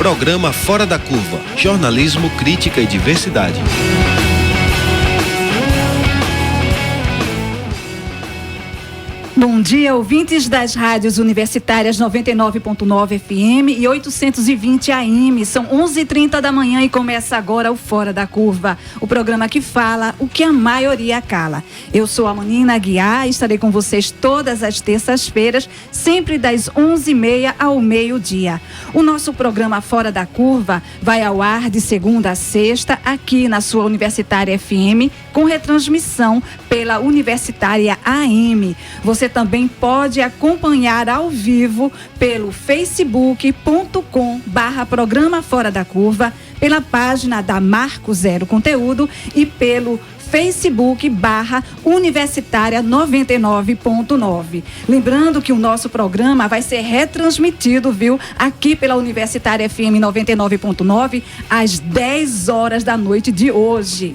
Programa Fora da Curva. Jornalismo, crítica e diversidade. Bom dia, ouvintes das rádios universitárias 99.9 FM e 820 AM. São 11h30 da manhã e começa agora o Fora da Curva, o programa que fala o que a maioria cala. Eu sou a Manina Aguiar e estarei com vocês todas as terças-feiras, sempre das 11h30 ao meio-dia. O nosso programa Fora da Curva vai ao ar de segunda a sexta, aqui na sua Universitária FM, com retransmissão pela Universitária AM. Você também pode acompanhar ao vivo pelo facebook.com/programa Fora da Curva, pela página da Marco Zero Conteúdo e pelo Facebook/Universitária 99.9. Lembrando que o nosso programa vai ser retransmitido, viu? Aqui pela Universitária FM 99.9 às 10 horas da noite de hoje.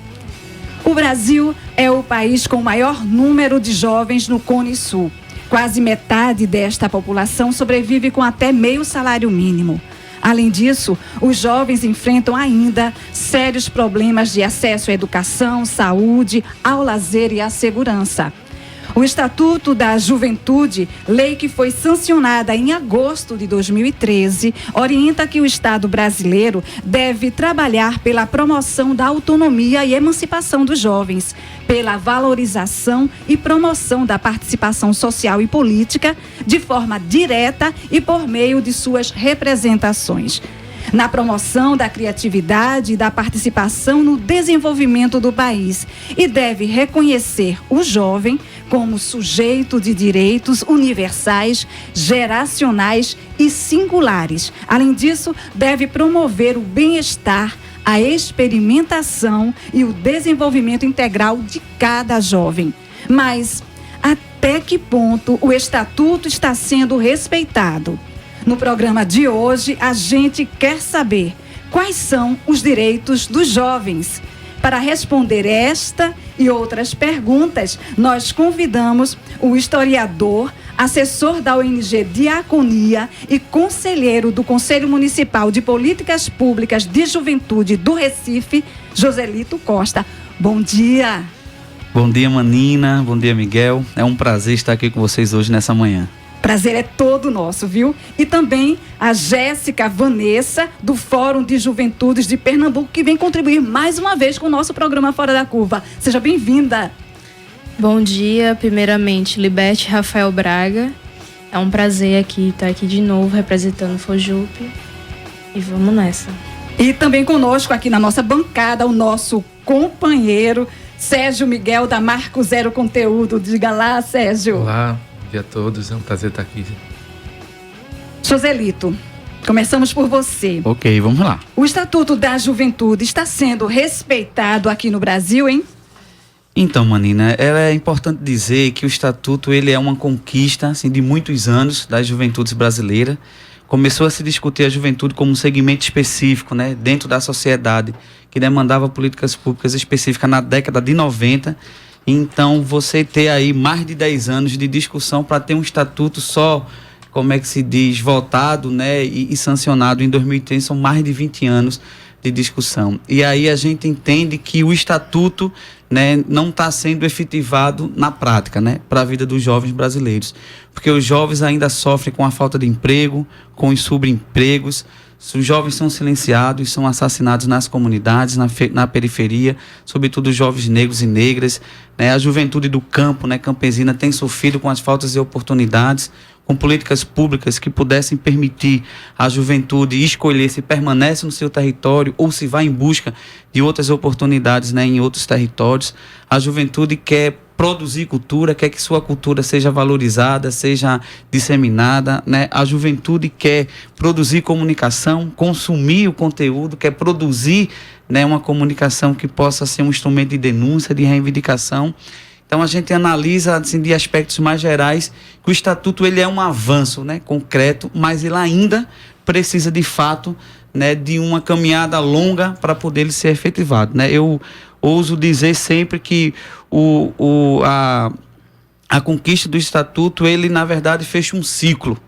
O Brasil é o país com o maior número de jovens no Cone Sul. Quase metade desta população sobrevive com até meio salário mínimo. Além disso, os jovens enfrentam ainda sérios problemas de acesso à educação, saúde, ao lazer e à segurança. O Estatuto da Juventude, lei que foi sancionada em agosto de 2013, orienta que o Estado brasileiro deve trabalhar pela promoção da autonomia e emancipação dos jovens, pela valorização e promoção da participação social e política de forma direta e por meio de suas representações, na promoção da criatividade e da participação no desenvolvimento do país, e deve reconhecer o jovem como sujeito de direitos universais, geracionais e singulares. Além disso, deve promover o bem-estar, a experimentação e o desenvolvimento integral de cada jovem. Mas até que ponto o Estatuto está sendo respeitado? No programa de hoje, a gente quer saber quais são os direitos dos jovens. Para responder esta e outras perguntas, nós convidamos o historiador, assessor da ONG Diaconia e conselheiro do Conselho Municipal de Políticas Públicas de Juventude do Recife, Joselito Costa. Bom dia. Bom dia, Manina. Bom dia, Miguel. É um prazer estar aqui com vocês hoje nessa manhã. Prazer é todo nosso, viu? E também a Jéssica Vanessa, do Fórum de Juventudes de Pernambuco, que vem contribuir mais uma vez com o nosso programa Fora da Curva. Seja bem-vinda. Bom dia, primeiramente, Liberte Rafael Braga. É um prazer estar aqui de novo, representando o FOJUP. E vamos nessa. E também conosco aqui na nossa bancada, o nosso companheiro, Sérgio Miguel, da Marco Zero Conteúdo. Diga lá, Sérgio. Olá. Bom dia a todos, é um prazer estar aqui. Joselito, começamos por você. Ok, vamos lá. O Estatuto da Juventude está sendo respeitado aqui no Brasil, hein? Então, Manina, é importante dizer que o Estatuto ele é uma conquista assim, de muitos anos das juventudes brasileiras. Começou a se discutir a juventude como um segmento específico, né, dentro da sociedade, que demandava políticas públicas específicas na década de 90. Então, você ter aí mais de 10 anos de discussão para ter um estatuto só, como é que se diz, votado, né, e sancionado em 2003, são mais de 20 anos de discussão. E aí a gente entende que o estatuto, né, não está sendo efetivado na prática, né, para a vida dos jovens brasileiros. Porque os jovens ainda sofrem com a falta de emprego, com os subempregos. Os jovens são silenciados, são assassinados nas comunidades, na periferia, sobretudo os jovens negros e negras, né? A juventude do campo, né, campesina, tem sofrido com as faltas de oportunidades, com políticas públicas que pudessem permitir à juventude escolher se permanece no seu território ou se vai em busca de outras oportunidades, né, em outros territórios. A juventude quer produzir cultura, quer que sua cultura seja valorizada, seja disseminada, né? A juventude quer produzir comunicação, consumir o conteúdo, quer produzir, né, uma comunicação que possa ser um instrumento de denúncia, de reivindicação. Então a gente analisa assim, de aspectos mais gerais que o Estatuto ele é um avanço, né, concreto, mas ele ainda precisa de fato, né, de uma caminhada longa para poder ele ser efetivado, né? Eu ouso dizer sempre que a conquista do Estatuto, ele na verdade fecha um ciclo,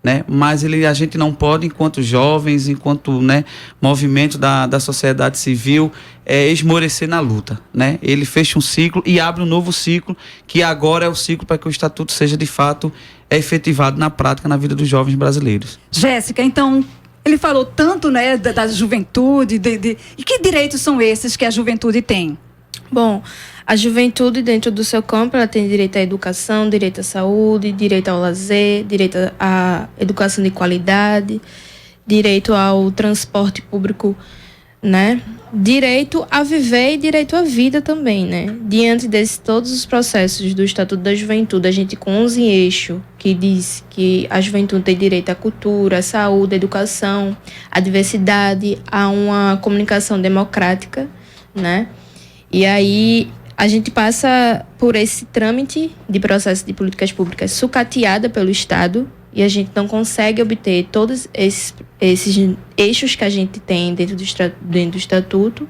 né? Mas a gente não pode, enquanto jovens, enquanto, né, movimento da sociedade civil, esmorecer na luta, né? Ele fecha um ciclo e abre um novo ciclo, que agora é o ciclo para que o Estatuto seja, de fato, efetivado na prática na vida dos jovens brasileiros. Jéssica, então, ele falou tanto, né, da juventude, e que direitos são esses que a juventude tem? Bom, a juventude, dentro do seu campo, ela tem direito à educação, direito à saúde, direito ao lazer, direito à educação de qualidade, direito ao transporte público, né? Direito a viver e direito à vida também, né? Diante de todos os processos do Estatuto da Juventude, a gente com 11 eixos que diz que a juventude tem direito à cultura, à saúde, à educação, à diversidade, a uma comunicação democrática, né? E aí a gente passa por esse trâmite de processo de políticas públicas sucateada pelo Estado e a gente não consegue obter todos esses eixos que a gente tem dentro do Estatuto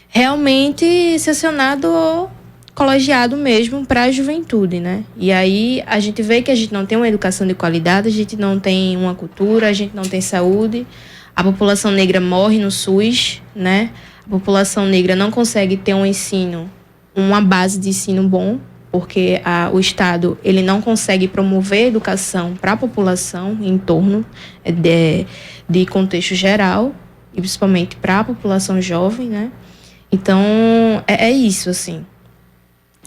realmente sancionado ou colegiado mesmo para a juventude, né? E aí a gente vê que a gente não tem uma educação de qualidade, a gente não tem uma cultura, a gente não tem saúde, a população negra morre no SUS, né? A população negra não consegue ter um ensino, uma base de ensino bom, porque o Estado ele não consegue promover a educação para a população em torno de contexto geral, e principalmente para a população jovem, né? Então, é isso, assim.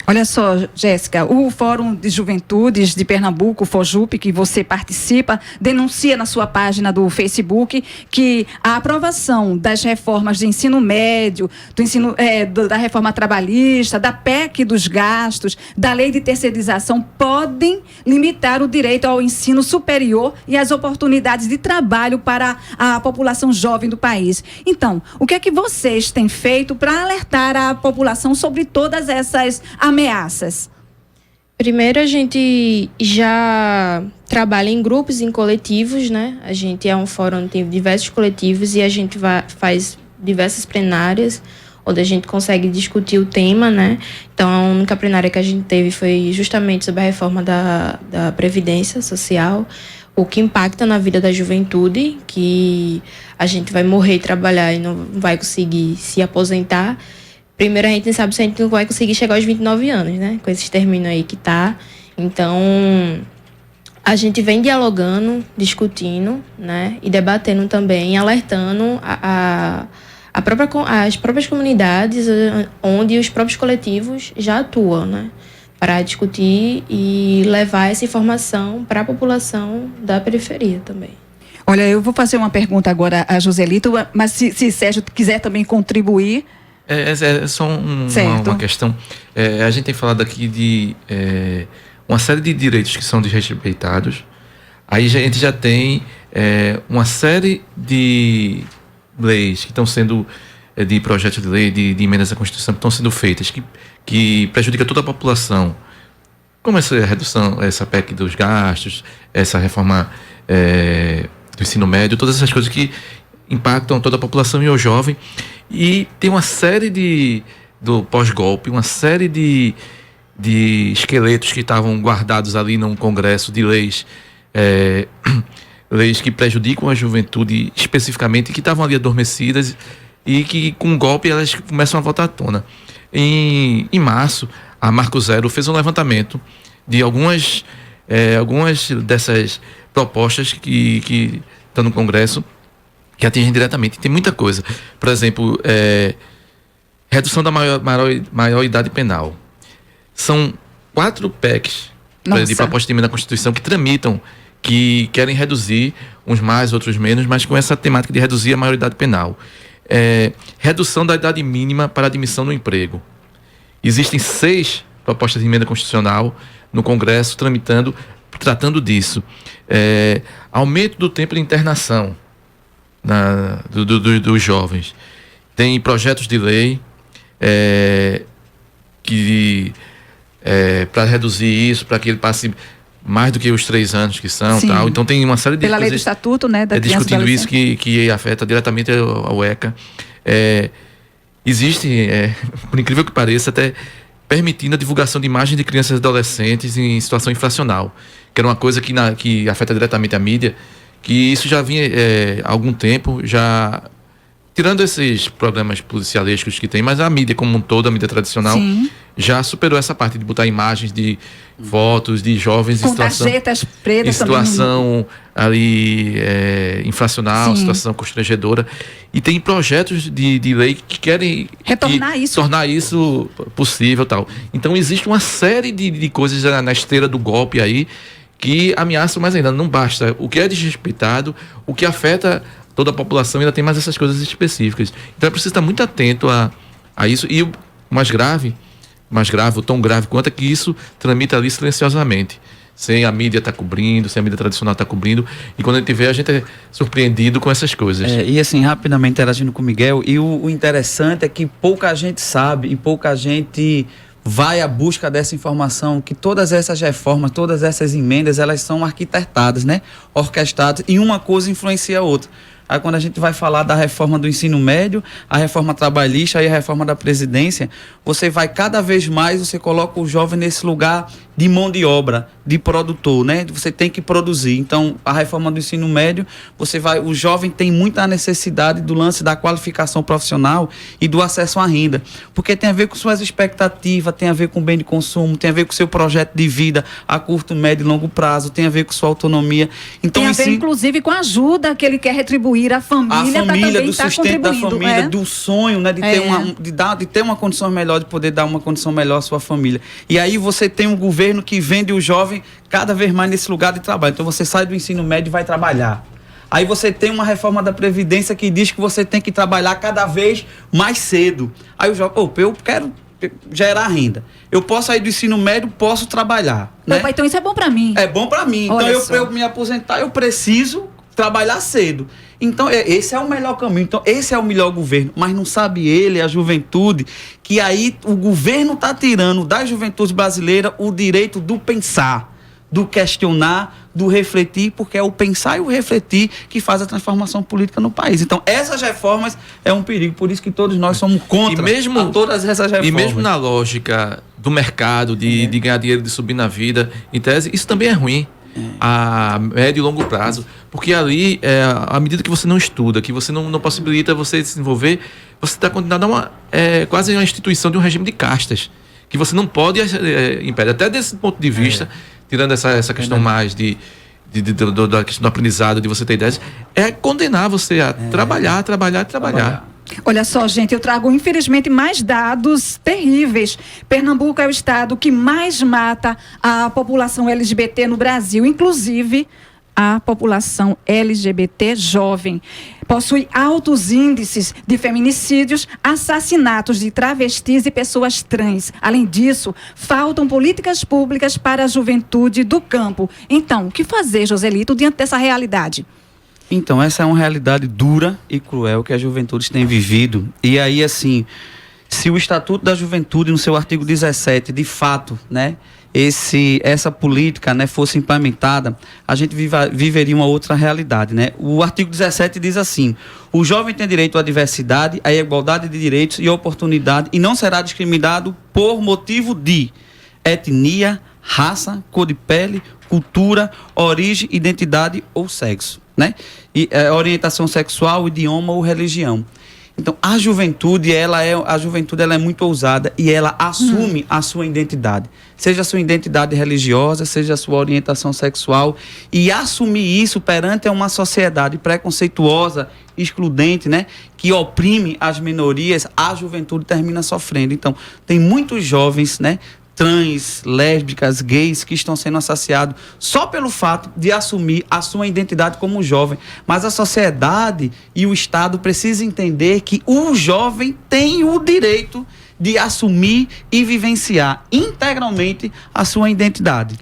Olha só, Jéssica, o Fórum de Juventudes de Pernambuco, o FOJUP, que você participa, denuncia na sua página do Facebook que a aprovação das reformas de ensino médio, da reforma trabalhista, da PEC dos gastos, da lei de terceirização, podem limitar o direito ao ensino superior e as oportunidades de trabalho para a população jovem do país. Então, o que é que vocês têm feito para alertar a população sobre todas essas ameaças? Primeiro, a gente já trabalha em grupos, em coletivos, né? A gente é um fórum, tem diversos coletivos e a gente faz diversas plenárias, onde a gente consegue discutir o tema, né? Então, a única plenária que a gente teve foi justamente sobre a reforma da Previdência Social, o que impacta na vida da juventude, que a gente vai morrer e trabalhar e não vai conseguir se aposentar. Primeiro, a gente não sabe se a gente não vai conseguir chegar aos 29 anos, né? Com esses términos aí que tá. Então, a gente vem dialogando, discutindo, né? E debatendo também, alertando as próprias comunidades onde os próprios coletivos já atuam, né? Para discutir e levar essa informação para a população da periferia também. Olha, eu vou fazer uma pergunta agora a Joselito, mas se Sérgio quiser também contribuir... É só uma questão. A gente tem falado aqui de uma série de direitos que são desrespeitados. Aí a gente já tem uma série de leis que estão sendo, de projetos de lei, de emendas à Constituição que estão sendo feitas, que prejudica toda a população. Como essa redução, essa PEC dos gastos, essa reforma do ensino médio, todas essas coisas que impactam toda a população e o jovem. E tem uma série do pós-golpe, uma série de esqueletos que estavam guardados ali num congresso de leis, leis que prejudicam a juventude especificamente, que estavam ali adormecidas e que com o golpe elas começam a voltar à tona. Em março, a Marco Zero fez um levantamento de algumas dessas propostas que estão no Congresso, que atingem diretamente. Tem muita coisa. Por exemplo, redução da maior idade penal. São 4 PECs de proposta de emenda à Constituição que tramitam, que querem reduzir, uns mais, outros menos, mas com essa temática de reduzir a maioridade penal. Redução da idade mínima para admissão no emprego. Existem 6 propostas de emenda constitucional no Congresso tratando disso. Aumento do tempo de internação dos jovens. Tem projetos de lei para reduzir isso, para que ele passe mais do que os 3 anos que são. Tal. Então tem uma série de pela lei do Estatuto, né, da discutindo isso que afeta diretamente ao ECA. Existe, por incrível que pareça, até permitindo a divulgação de imagens de crianças e adolescentes em situação infracional, que era uma coisa que afeta diretamente a mídia, que isso já vinha há algum tempo, já tirando esses problemas policialescos que tem, mas a mídia como um todo, a mídia tradicional, Sim. já superou essa parte de botar imagens de fotos de jovens Com em situação, tarjetas pretas situação ali infracional, Sim. situação constrangedora. E tem projetos de lei que querem Retornar isso. tornar isso possível, tal. Então existe uma série de coisas na esteira do golpe aí que ameaçam, mas ainda não basta. O que é desrespeitado, o que afeta toda a população, ainda tem mais essas coisas específicas. Então é preciso estar muito atento a isso. E o mais grave, ou tão grave quanto, é que isso tramita ali silenciosamente, sem a mídia estar cobrindo, sem a mídia tradicional estar cobrindo, e quando a gente vê, a gente é surpreendido com essas coisas. E assim, rapidamente interagindo com o Miguel, e o interessante é que pouca gente sabe e pouca gente vai à busca dessa informação, que todas essas reformas, todas essas emendas, elas são arquitetadas, né? Orquestradas, e uma coisa influencia a outra. Aí quando a gente vai falar da reforma do ensino médio, a reforma trabalhista e a reforma da Previdência, você vai cada vez mais, você coloca o jovem nesse lugar de mão de obra, de produtor, né? Você tem que produzir. Então, a reforma do ensino médio, o jovem tem muita necessidade do lance da qualificação profissional e do acesso à renda, porque tem a ver com suas expectativas, tem a ver com bem de consumo, tem a ver com seu projeto de vida a curto, médio e longo prazo, tem a ver com sua autonomia. Então, tem a ver, inclusive, com a ajuda que ele quer retribuir à família, para também do estar sustento da contribuindo. família, do sonho, né, de ter uma condição melhor, de poder dar uma condição melhor à sua família. E aí você tem um governo que vende o jovem cada vez mais nesse lugar de trabalho. Então você sai do ensino médio e vai trabalhar. Aí você tem uma reforma da Previdência que diz que você tem que trabalhar cada vez mais cedo. Aí o jovem, eu quero gerar renda. Eu posso sair do ensino médio, posso trabalhar. Né? Então isso é bom para mim. É bom para mim. Olha Então só. eu me aposentar, eu preciso trabalhar cedo. Então esse é o melhor caminho. Então esse é o melhor governo. Mas não sabe ele, a juventude, que aí o governo está tirando da juventude brasileira o direito do pensar, do questionar, do refletir, porque é o pensar e o refletir que faz a transformação política no país. Então essas reformas é um perigo. Por isso que todos nós somos contra todas essas reformas. E mesmo na lógica do mercado, de ganhar dinheiro, de subir na vida, em tese, isso também é ruim. A médio e longo prazo, porque ali, à medida que você não estuda, que você não possibilita você se desenvolver, você está condenado a quase uma instituição de um regime de castas, que você não pode impedir. Até desse ponto de vista, tirando essa questão mais da questão do aprendizado, de você ter ideias, é condenar você a trabalhar. Olha só, gente, eu trago, infelizmente, mais dados terríveis. Pernambuco é o estado que mais mata a população LGBT no Brasil, inclusive a população LGBT jovem. Possui altos índices de feminicídios, assassinatos de travestis e pessoas trans. Além disso, faltam políticas públicas para a juventude do campo. Então, o que fazer, Joselito, diante dessa realidade? Então, essa é uma realidade dura e cruel que as juventudes têm vivido. E aí, assim, se o Estatuto da Juventude, no seu artigo 17, de fato, né, essa política, né, fosse implementada, a gente viveria uma outra realidade, né? O artigo 17 diz assim: o jovem tem direito à diversidade, à igualdade de direitos e oportunidade e não será discriminado por motivo de etnia, raça, cor de pele, cultura, origem, identidade ou sexo, né? E orientação sexual, idioma ou religião. Então, a juventude ela é muito ousada e ela assume a sua identidade. Seja a sua identidade religiosa, seja a sua orientação sexual. E assumir isso perante uma sociedade preconceituosa, excludente, né, que oprime as minorias, a juventude termina sofrendo. Então, tem muitos jovens, né, trans, lésbicas, gays, que estão sendo assassinados só pelo fato de assumir a sua identidade como jovem. Mas a sociedade e o Estado precisam entender que o jovem tem o direito de assumir e vivenciar integralmente a sua identidade.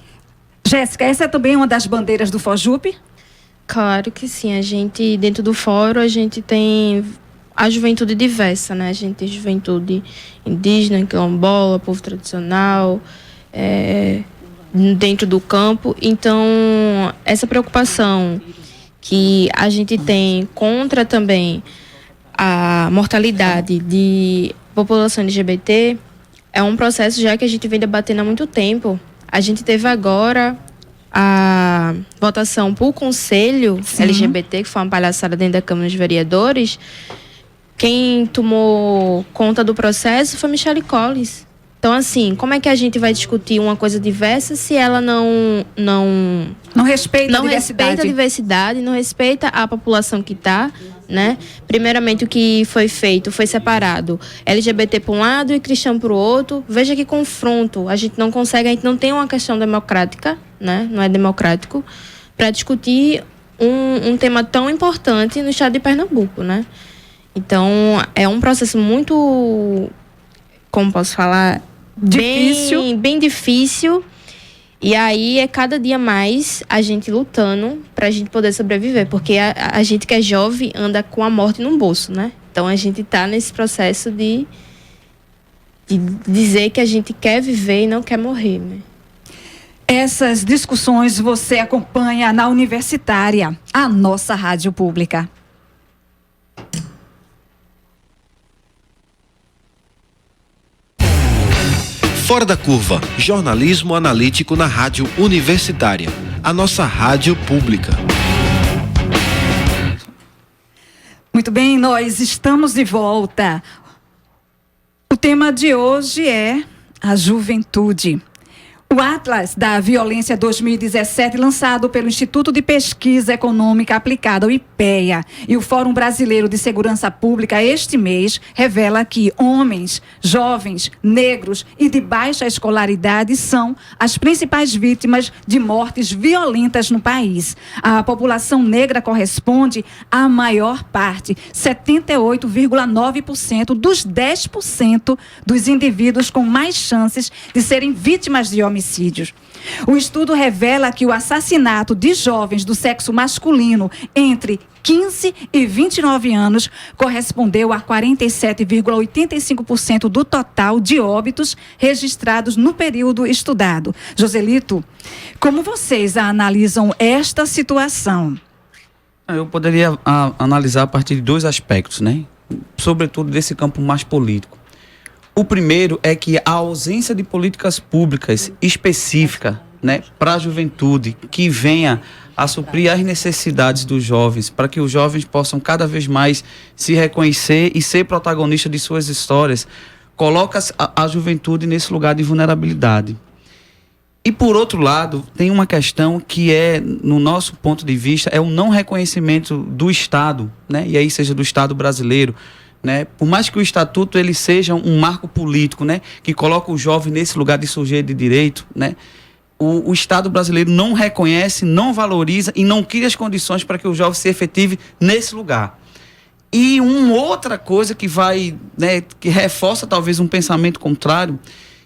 Jéssica, essa é também uma das bandeiras do FOJUP? Claro que sim. A gente, dentro do fórum, a gente tem a juventude diversa, né? A gente tem juventude indígena, quilombola, povo tradicional, dentro do campo. Então, essa preocupação que a gente tem contra também a mortalidade de população LGBT, é um processo já que a gente vem debatendo há muito tempo. A gente teve agora a votação por conselho LGBT, que foi uma palhaçada dentro da Câmara dos Vereadores. Quem tomou conta do processo foi Michelle Collins. Então, assim, como é que a gente vai discutir uma coisa diversa se ela não respeita respeita a diversidade, não respeita a população que está, né? Primeiramente, o que foi feito foi separado LGBT por um lado e cristão para o outro. Veja que confronto. A gente não consegue, a gente não tem uma questão democrática, né? Não é democrático, para discutir um tema tão importante no estado de Pernambuco, né? Então, é um processo muito, como posso falar, difícil. Bem difícil. E aí é cada dia mais a gente lutando pra gente poder sobreviver. Porque a gente que é jovem anda com a morte no bolso, né? Então a gente tá nesse processo de dizer que a gente quer viver e não quer morrer, né? Essas discussões você acompanha na Universitária, a nossa rádio pública. Fora da Curva, jornalismo analítico na Rádio Universitária, a nossa rádio pública. Muito bem, nós estamos de volta. O tema de hoje é a juventude. O Atlas da Violência 2017, lançado pelo Instituto de Pesquisa Econômica Aplicada, o IPEA, e o Fórum Brasileiro de Segurança Pública este mês, revela que homens, jovens, negros e de baixa escolaridade são as principais vítimas de mortes violentas no país. A população negra corresponde à maior parte, 78,9% dos 10% dos indivíduos com mais chances de serem vítimas de homicídios. O estudo revela que o assassinato de jovens do sexo masculino entre 15 e 29 anos correspondeu a 47,85% do total de óbitos registrados no período estudado. Joselito, como vocês analisam esta situação? Eu poderia analisar a partir de dois aspectos, né? Sobretudo desse campo mais político. O primeiro é que a ausência de políticas públicas específicas, né, para a juventude, que venha a suprir as necessidades dos jovens, para que os jovens possam cada vez mais se reconhecer e ser protagonistas de suas histórias, coloca a juventude nesse lugar de vulnerabilidade. E, por outro lado, tem uma questão que é, no nosso ponto de vista, é o não reconhecimento do Estado, né, e aí seja do Estado brasileiro, né? Por mais que o estatuto ele seja um marco político, né, que coloca o jovem nesse lugar de sujeito de direito, né, o Estado brasileiro não reconhece, não valoriza e não cria as condições para que o jovem se efetive nesse lugar. E uma outra coisa que vai, né, que reforça talvez um pensamento contrário,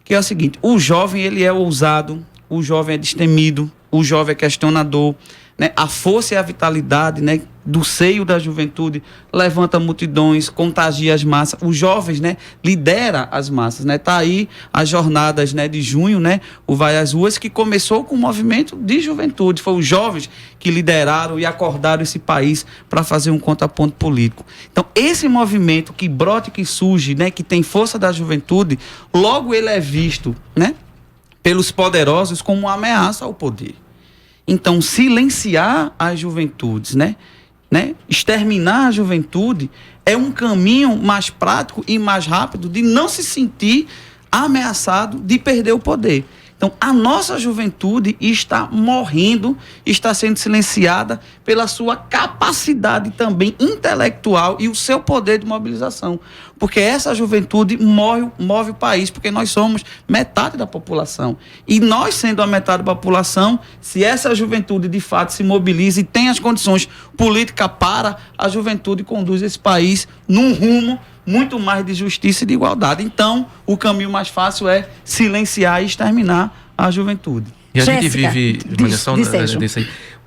que é o seguinte: o jovem ele é ousado, o jovem é destemido, o jovem é questionador, né? A força e a vitalidade, né, do seio da juventude levanta multidões, contagia as massas. Os jovens, né, lidera as massas, né? Tá aí as jornadas, né, de junho, né, o Vai às Ruas, que começou com um movimento de juventude. Foi os jovens que lideraram e acordaram esse país para fazer um contraponto político. Então, esse movimento que brota e que surge, né, que tem força da juventude, logo ele é visto, né, pelos poderosos como uma ameaça ao poder. Então, silenciar as juventudes, né, exterminar a juventude é um caminho mais prático e mais rápido de não se sentir ameaçado de perder o poder. Então, a nossa juventude está morrendo, está sendo silenciada pela sua capacidade também intelectual e o seu poder de mobilização. Porque essa juventude move o país, porque nós somos metade da população. E nós, sendo a metade da população, se essa juventude de fato se mobiliza e tem as condições políticas para, a juventude conduz esse país num rumo muito mais de justiça e de igualdade. Então, o caminho mais fácil é silenciar e exterminar a juventude. E a gente Jéssica, vive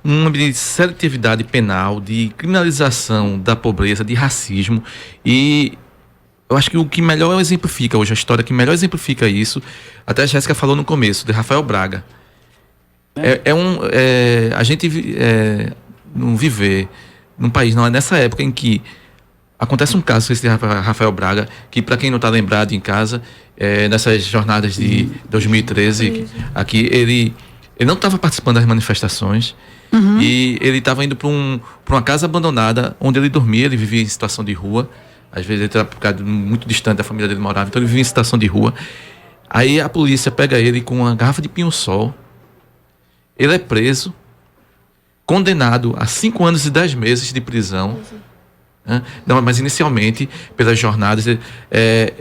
um ambiente de seletividade penal, de criminalização da pobreza, de racismo, e eu acho que o que melhor exemplifica hoje, a história que melhor exemplifica isso, até a Jéssica falou no começo, de Rafael Braga. A gente não viver num país, não é nessa época em que Acontece um caso com esse Rafael Braga, que para quem não está lembrado em casa, nessas jornadas de 2013, aqui ele não estava participando das manifestações, e ele estava indo para uma casa abandonada, onde ele dormia, ele vivia em situação de rua, às vezes ele estava muito distante da família dele morava, então ele vivia em situação de rua. Aí a polícia pega ele com uma garrafa de pinho-sol, ele é preso, condenado a 5 anos e 10 meses de prisão. Não, mas inicialmente, pelas jornadas,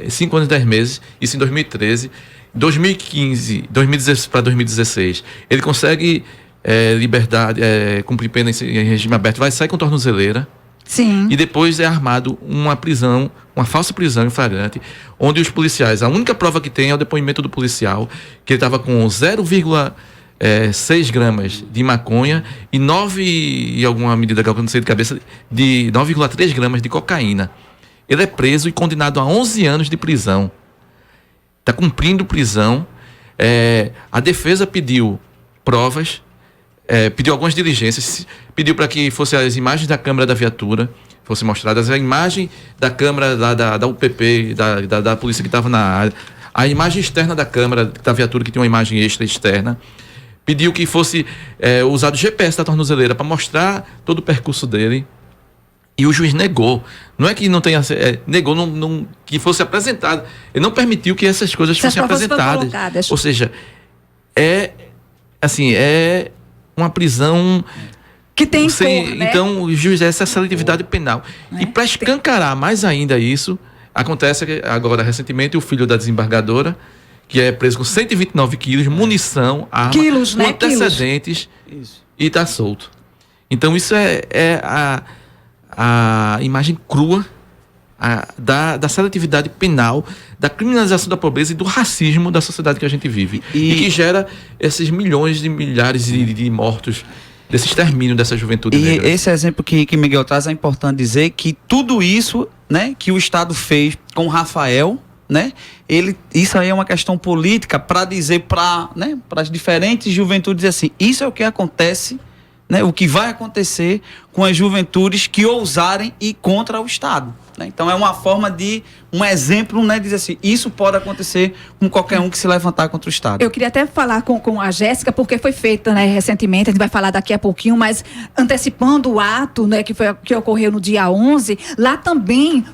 5 anos e 10 meses, isso em 2013. 2015 para 2016, ele consegue liberdade, cumprir pena em regime aberto, vai sair com tornozeleira. Sim. E depois é armado uma prisão, uma falsa prisão em flagrante, onde os policiais, a única prova que tem é o depoimento do policial, que ele estava com 0,6 gramas de maconha e 9 e alguma medida que eu não sei de cabeça, de 9,3 gramas de cocaína. Ele é preso e condenado a 11 anos de prisão. Está cumprindo prisão. A defesa pediu provas, pediu algumas diligências, pediu para que fossem as imagens da câmera da viatura, fossem mostradas, a imagem da câmera da UPP, da polícia que estava na área, a imagem externa da câmera, da viatura, que tinha uma imagem extra externa. Pediu que fosse usado o GPS da tornozeleira para mostrar todo o percurso dele. E o juiz negou. Não é que não tenha... negou que fosse apresentado. Ele não permitiu que essas coisas fossem apresentadas. Ou seja, é uma prisão... Que tem cor, né? Então, o juiz essa seletividade penal. E para escancarar mais ainda isso, acontece agora, recentemente, o filho da desembargadora, que é preso com 129 quilos, munição, arma, quilos, né? antecedentes, e está solto. Então, isso é a imagem crua da seletividade penal, da criminalização da pobreza e do racismo da sociedade que a gente vive. E que gera esses milhões de milhares de mortos, desse extermínio dessa juventude negra. E esse exemplo que Miguel traz, é importante dizer que tudo isso, né, que o Estado fez com Rafael, né, isso aí é uma questão política para dizer para as diferentes juventudes assim, isso é o que acontece, né, o que vai acontecer com as juventudes que ousarem ir contra o Estado. Né? Então é uma forma de, um exemplo, né, dizer assim, isso pode acontecer com qualquer um que se levantar contra o Estado. Eu queria até falar com a Jéssica, porque foi feita, né, recentemente, a gente vai falar daqui a pouquinho, mas antecipando o ato, né, que ocorreu no dia 11, lá também,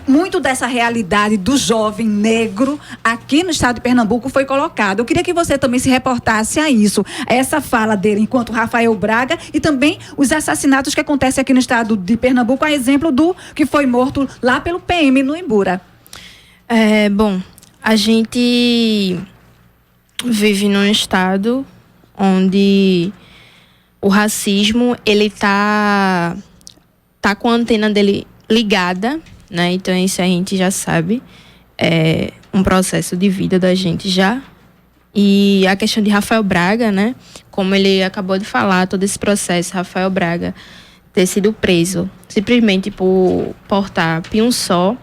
muito dessa realidade do jovem negro aqui no estado de Pernambuco foi colocado. Eu queria que você também se reportasse a isso, a essa fala dele enquanto Rafael Braga e também os assassinatos que acontecem aqui no estado de Pernambuco, a exemplo do que foi morto lá pelo PM no Imbura. Bom, a gente vive num estado onde o racismo, ele tá com a antena dele ligada, né? Então isso a gente já sabe, é um processo de vida da gente já. E a questão de Rafael Braga, né? Como ele acabou de falar, todo esse processo, Rafael Braga ter sido preso simplesmente por portar pinho-sol.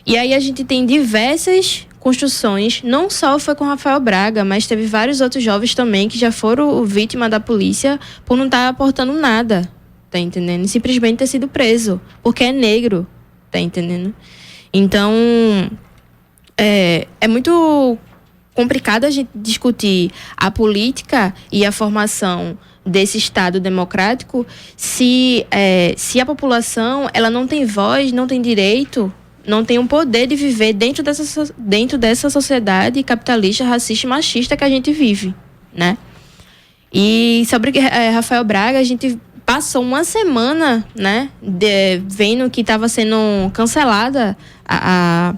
E aí a gente tem diversas construções, não só foi com Rafael Braga, mas teve vários outros jovens também que já foram vítima da polícia por não estar aportando nada, tá entendendo? Simplesmente ter sido preso, porque é negro, tá entendendo? Então, é muito complicado a gente discutir a política e a formação desse Estado democrático se a população ela não tem voz, não tem direito, não tem um poder de viver dentro dessa sociedade capitalista, racista e machista que a gente vive, né? E sobre Rafael Braga, a gente passou uma semana, né, vendo que estava sendo cancelada a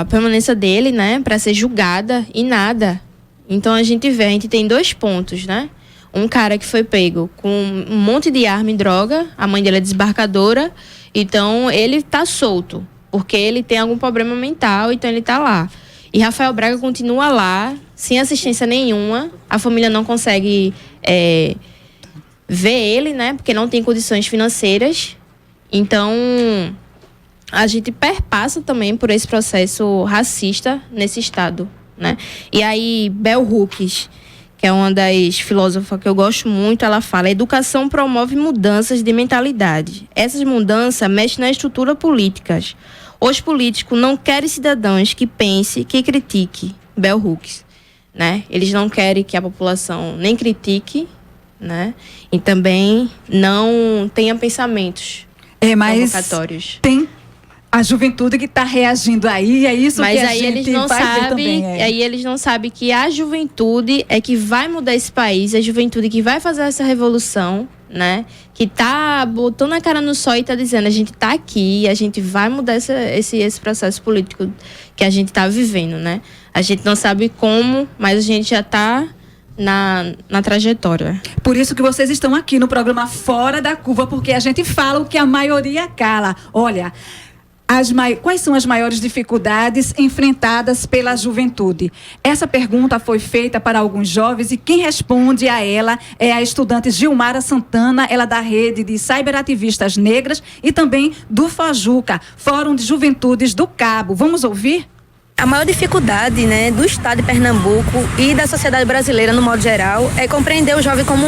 permanência dele, né, para ser julgada e nada. Então a gente tem 2 pontos, né? Um cara que foi pego com um monte de arma e droga, a mãe dele é desembargadora, então ele tá solto, porque ele tem algum problema mental, então ele tá lá. E Rafael Braga continua lá, sem assistência nenhuma, a família não consegue ver ele, né? Porque não tem condições financeiras. Então a gente perpassa também por esse processo racista nesse estado, né? E aí Bell Hooks, que é uma das filósofas que eu gosto muito, ela fala: a educação promove mudanças de mentalidade. Essas mudanças mexem na estrutura política. Os políticos não querem cidadãos que pensem, que critique. Bell Hooks, né? Eles não querem que a população nem critique, né? E também não tenha pensamentos provocatórios. Tem a juventude que está reagindo aí, é isso mas que a aí gente eles não vai ver sabem, também. aí eles não sabem que a juventude é que vai mudar esse país, a juventude que vai fazer essa revolução, né? Que tá botando a cara no sol e tá dizendo: a gente tá aqui, a gente vai mudar esse processo político que a gente tá vivendo, né? A gente não sabe como, mas a gente já tá na trajetória. Por isso que vocês estão aqui no programa Fora da Curva, porque a gente fala o que a maioria cala. Olha, quais são as maiores dificuldades enfrentadas pela juventude? Essa pergunta foi feita para alguns jovens e quem responde a ela é a estudante Gilmara Santana, ela da rede de cyberativistas negras e também do FOJUCA, Fórum de Juventudes do Cabo. Vamos ouvir? A maior dificuldade, né, do Estado de Pernambuco e da sociedade brasileira no modo geral é compreender o jovem como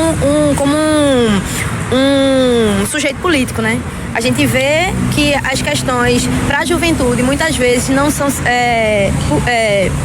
um sujeito político, né? A gente vê que as questões para a juventude muitas vezes não são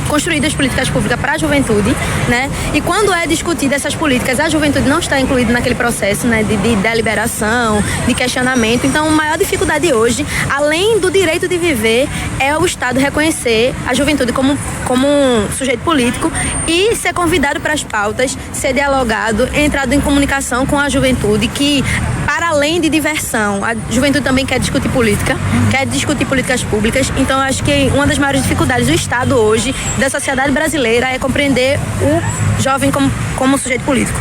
construídas políticas públicas para a juventude, né? E quando é discutida essas políticas, a juventude não está incluída naquele processo, né, de deliberação, de questionamento. Então, a maior dificuldade hoje, além do direito de viver, é o Estado reconhecer a juventude como um sujeito político e ser convidado para as pautas, ser dialogado, entrado em comunicação com a juventude, que, para além de diversão, a juventude também quer discutir política, quer discutir políticas públicas. Então, acho que uma das maiores dificuldades do Estado hoje, da sociedade brasileira, é compreender o jovem como sujeito político.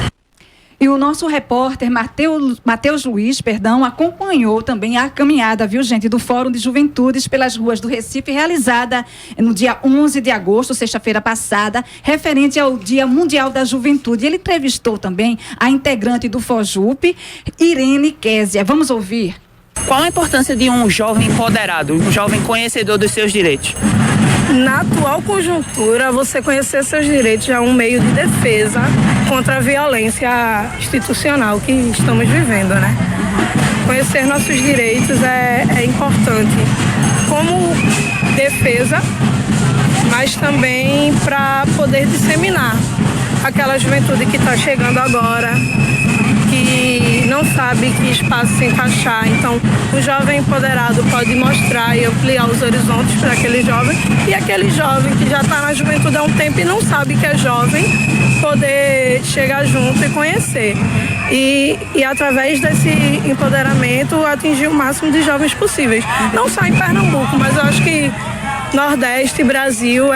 E o nosso repórter Matheus Luiz, acompanhou também a caminhada, viu, gente, do Fórum de Juventudes pelas ruas do Recife, realizada no dia 11 de agosto, sexta-feira passada, referente ao Dia Mundial da Juventude. Ele entrevistou também a integrante do FOJUP, Irene Késia. Vamos ouvir. Qual a importância de um jovem empoderado, um jovem conhecedor dos seus direitos? Na atual conjuntura, você conhecer seus direitos é um meio de defesa contra a violência institucional que estamos vivendo, né? Conhecer nossos direitos é importante como defesa, mas também para poder disseminar aquela juventude que está chegando agora, que não sabe que espaço se encaixar. Então, o jovem empoderado pode mostrar e ampliar os horizontes para aquele jovem, e aquele jovem que já está na juventude há um tempo e não sabe que é jovem, poder chegar junto e conhecer. E através desse empoderamento, atingir o máximo de jovens possíveis. Não só em Pernambuco, mas eu acho que Nordeste e Brasil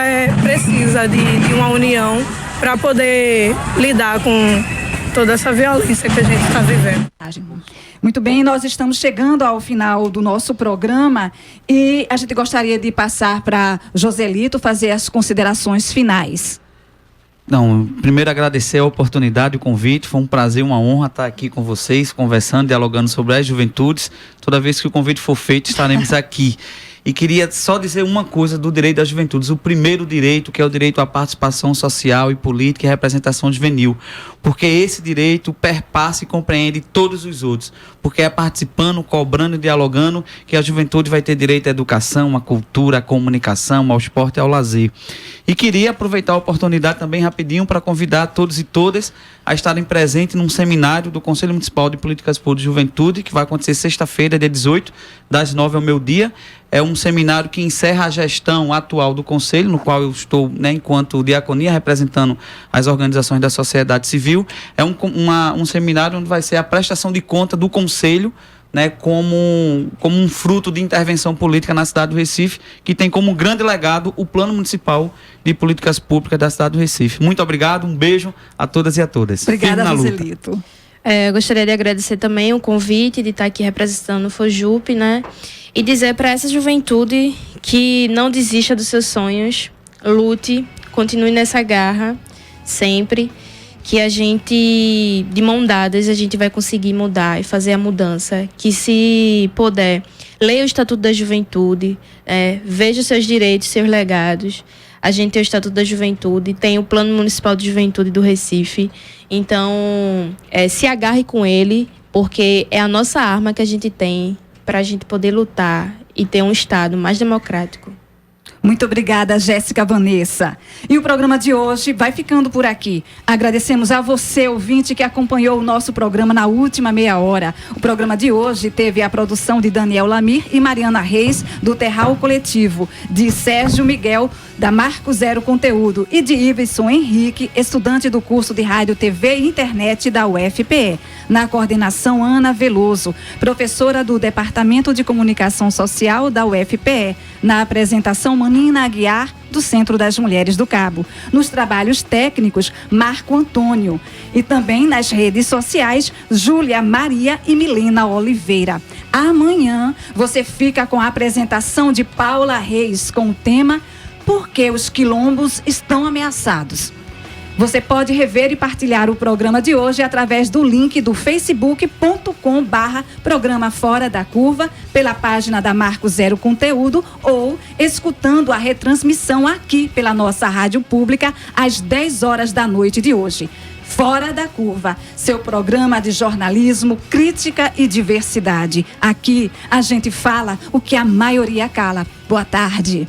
precisa de uma união para poder lidar com toda essa violência que a gente está vivendo. Muito bem, nós estamos chegando ao final do nosso programa e a gente gostaria de passar para Joselito fazer as considerações finais. Não, primeiro agradecer a oportunidade, o convite, foi um prazer, uma honra estar aqui com vocês, conversando, dialogando sobre as juventudes. Toda vez que o convite for feito, estaremos aqui. E queria só dizer uma coisa do direito das juventudes, o primeiro direito, que é o direito à participação social e política e representação juvenil, porque esse direito perpassa e compreende todos os outros, porque é participando, cobrando e dialogando que a juventude vai ter direito à educação, à cultura, à comunicação, ao esporte e ao lazer. E queria aproveitar a oportunidade também rapidinho para convidar todos e todas a estarem presentes num seminário do Conselho Municipal de Políticas Públicas de Juventude, que vai acontecer sexta-feira, dia 18, das 9 ao meio-dia. É um seminário que encerra a gestão atual do Conselho, no qual eu estou, enquanto diaconia, representando as organizações da sociedade civil. É um seminário onde vai ser a prestação de conta do Conselho, como um fruto de intervenção política na cidade do Recife, que tem como grande legado o Plano Municipal de Políticas Públicas da cidade do Recife. Muito obrigado, um beijo a todas e a todas. Obrigada, Joselito. Eu gostaria de agradecer também o convite de estar aqui representando o FOJUP, e dizer para essa juventude que não desista dos seus sonhos, lute, continue nessa garra, sempre, que a gente, de mão dadas, a gente vai conseguir mudar e fazer a mudança, que se puder, leia o Estatuto da Juventude, veja os seus direitos, seus legados, A gente tem o Estatuto da Juventude, tem o Plano Municipal de Juventude do Recife. Então, se agarre com ele, porque é a nossa arma que a gente tem para a gente poder lutar e ter um Estado mais democrático. Muito obrigada, Jéssica Vanessa. E o programa de hoje vai ficando por aqui. Agradecemos a você, ouvinte, que acompanhou o nosso programa na última meia hora. O programa de hoje teve a produção de Daniel Lamir e Mariana Reis, do Terral Coletivo, de Sérgio Miguel, da Marco Zero Conteúdo, e de Iveson Henrique, estudante do curso de Rádio, TV e Internet da UFPE. Na coordenação, Ana Veloso, professora do Departamento de Comunicação Social da UFPE. Na apresentação, Manina Aguiar, do Centro das Mulheres do Cabo. Nos trabalhos técnicos, Marco Antônio. E também nas redes sociais, Júlia Maria e Milena Oliveira. Amanhã, você fica com a apresentação de Paula Reis com o tema Por que os quilombos estão ameaçados? Você pode rever e partilhar o programa de hoje através do link do facebook.com/programa Fora da Curva, pela página da Marco Zero Conteúdo ou escutando a retransmissão aqui pela nossa rádio pública às 10 horas da noite de hoje. Fora da Curva, seu programa de jornalismo, crítica e diversidade. Aqui a gente fala o que a maioria cala. Boa tarde.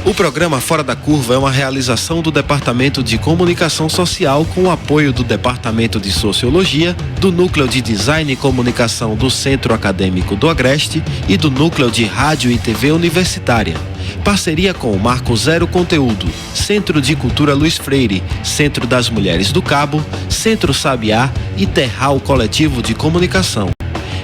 O programa Fora da Curva é uma realização do Departamento de Comunicação Social com o apoio do Departamento de Sociologia, do Núcleo de Design e Comunicação do Centro Acadêmico do Agreste e do Núcleo de Rádio e TV Universitária. Parceria com o Marco Zero Conteúdo, Centro de Cultura Luiz Freire, Centro das Mulheres do Cabo, Centro Sabiá e Terral Coletivo de Comunicação.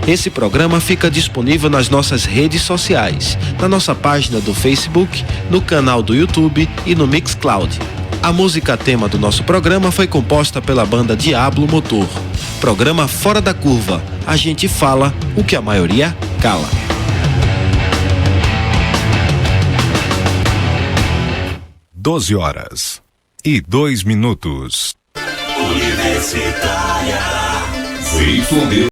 Esse programa fica disponível nas nossas redes sociais, na nossa página do Facebook, no canal do YouTube e no Mixcloud. A música tema do nosso programa foi composta pela banda Diablo Motor. Programa Fora da Curva. A gente fala o que a maioria cala. Doze horas e 2 minutos. Universitária.